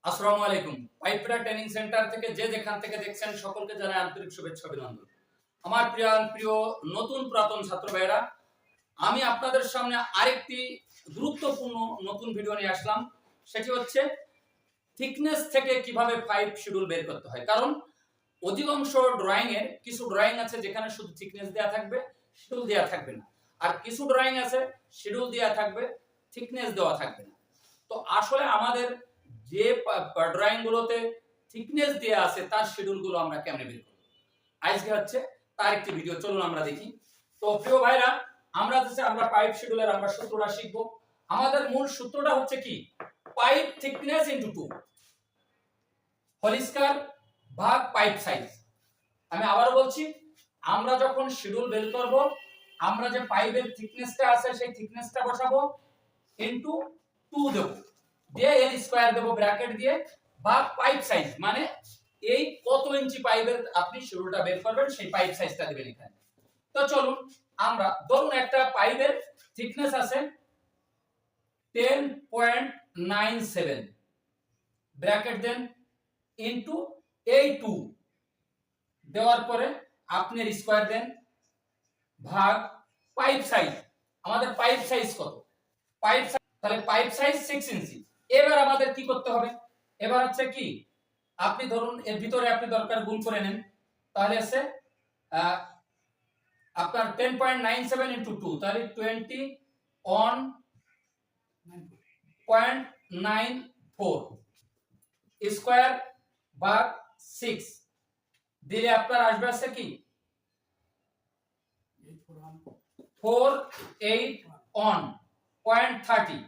আসসালামু আলাইকুম। পাইপরা training centre থেকে যে যেখান থেকে দেখছেন সকলকে জানাই আন্তরিক শুভেচ্ছা অভিনন্দন। আমার প্রিয় নতুন পুরাতন ছাত্র ভাইয়েরা, আমি আপনাদের সামনে আরেকটি গুরুত্বপূর্ণ নতুন ভিডিও নিয়ে আসলাম। সেটি হচ্ছে থিকনেস থেকে কিভাবে পাইপ শিডিউল বের করতে হয়। কারণ অধিকাংশ ড্রয়িং এর কিছু ড্রয়িং আছে যেখানে শুধু থিকনেস দেয়া থাকবে, শিডিউল দেয়া থাকবে না। আর কিছু ড্রয়িং আছে শিডিউল দেয়া থাকবে, থিকনেস দেওয়া থাকবে না। তো আসলে আমাদের যে ড্রয়িং গুলোতে থিকনেস দেয়া আছে তার শিডিউল গুলো আমরা কেমনে বের করব, আজকে হচ্ছে তার একটি ভিডিও। চলুন আমরা দেখি। তো প্রিয় ভাইরা, আমরা পাইপ শিডিউলের আমরা সূত্রটা শিখব। আমাদের মূল সূত্রটা হচ্ছে কি, pipe thickness into 2 whole square ভাগ পাইপ সাইজ। আমি আবারও বলছি, আমরা যখন শিডিউল বের করব, আমরা যে পাইপের থিকনেসটা আছে সেই থিকনেসটা বসাবো ইনটু 2 দেব, দিয়ে এর স্কয়ার দেব ব্র্যাকেট দিয়ে, ভাগ পাইপ সাইজ, মানে এই কত ইঞ্চি পাইপের আপনি শিডিউলটা বের করবেন সেই পাইপ সাইজটা দিবেন এখানে। তো চলুন আমরা, ধরুন একটা পাইপের থিকনেস আছে 10.97, ব্র্যাকেট দেন ইনটু এই 2 দেওয়ার পরে আপনি এর স্কয়ার দেন ভাগ পাইপ সাইজ। আমাদের পাইপ সাইজ কত? পাইপ সাইজ, তাহলে পাইপ সাইজ 6 ইঞ্চি। এবার আমাদের কি করতে হবে? এবার হচ্ছে কি, আপনি ধরুন এর ভিতরে আপনি দরকার গুণ করে নেন, তাহলে আছে আপনার 10.97 ইনটু 2, তাহলে 21.94 স্কয়ার ভাগ 6 দিলে আপনার আসবে আছে কি 481.30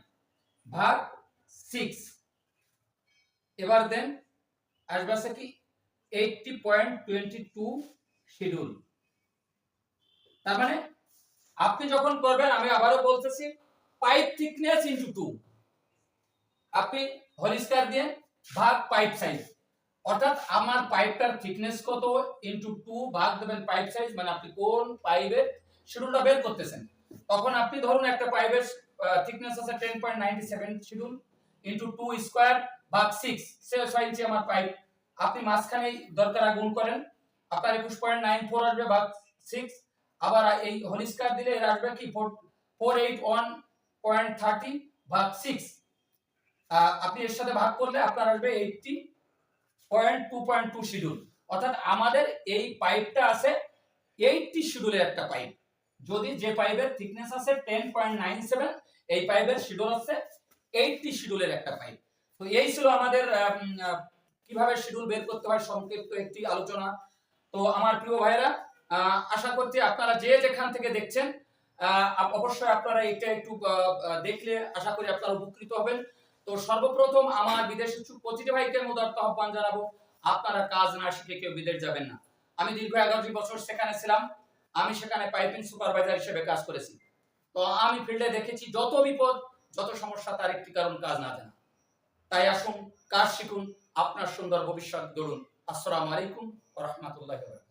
ভাগ 6। এবার দেন আসবে আছে কি 80.22 শিডিউল। তার মানে আপনি যখন করবেন, আমি আবারও বলতেছি, পাইপ থিকনেস ইনটু 2 আপনি হোল স্কয়ার দিয়ে ভাগ পাইপ সাইজ, অর্থাৎ আমার পাইপটার থিকনেস কত ইনটু 2 ভাগ দেবেন পাইপ সাইজ, মানে আপনি কোন পাইপের শিডিউলটা বের করতেছেন। তখন আপনি ধরুন একটা পাইপের থিকনেস আছে 10.97 শিডিউল ইনটু 2 স্কয়ার ভাগ 6, 6 ইঞ্চি আমার পাইপ। আপনি মাঝখানে দরকার গুণ করেন, আপনার 21.94 আসবে ভাগ 6, আবার এই হোল স্কয়ার দিলে এর আসবে কি 481.30 ভাগ 6। আপনি এর সাথে ভাগ করলে আপনার আসবে 80.2.2 শিডিউল। অর্থাৎ আমাদের এই পাইপটা আছে 80 শিডিউলের একটা পাইপ। যদি যে পাইপের থিকনেস আছে 10.97, এই পাইপের শিডিউল আছে 80 শিডিউলের একটা পাইপ। তো এই ছিল আমাদের কিভাবে শিডিউল বের করতে হয় সংক্ষিপ্ত একটি আলোচনা। তো আমার প্রিয় ভাইরা, আশা করছি আপনারা যে যেখান থেকে দেখছেন অবশ্যই আপনারা এটা একটু দেখলে আশা করি আপনারা উপকৃত হবেন। তো সর্বপ্রথম আমার বিদেশে প্রতিটি ভাইকে মুদার্ত আহ্বান জানাবো, আপনারা কাজ না শিখে কেউ বিদেশ যাবেন না। আমি দীর্ঘ 11 বছর সেখানে ছিলাম, আমি সেখানে পাইপিং সুপারভাইজার হিসেবে কাজ করেছি। তো আমি ফিল্ডে দেখেছি যত বিপদ, যত সমস্যা, তার একটি কারণ কাজ না জানা। তাই আসুন কাজ শিখুন, আপনার সুন্দর ভবিষ্যৎ গড়ুন। আসসালামু আলাইকুম ওয়া রাহমাতুল্লাহি ওয়া বারাকাতুহু।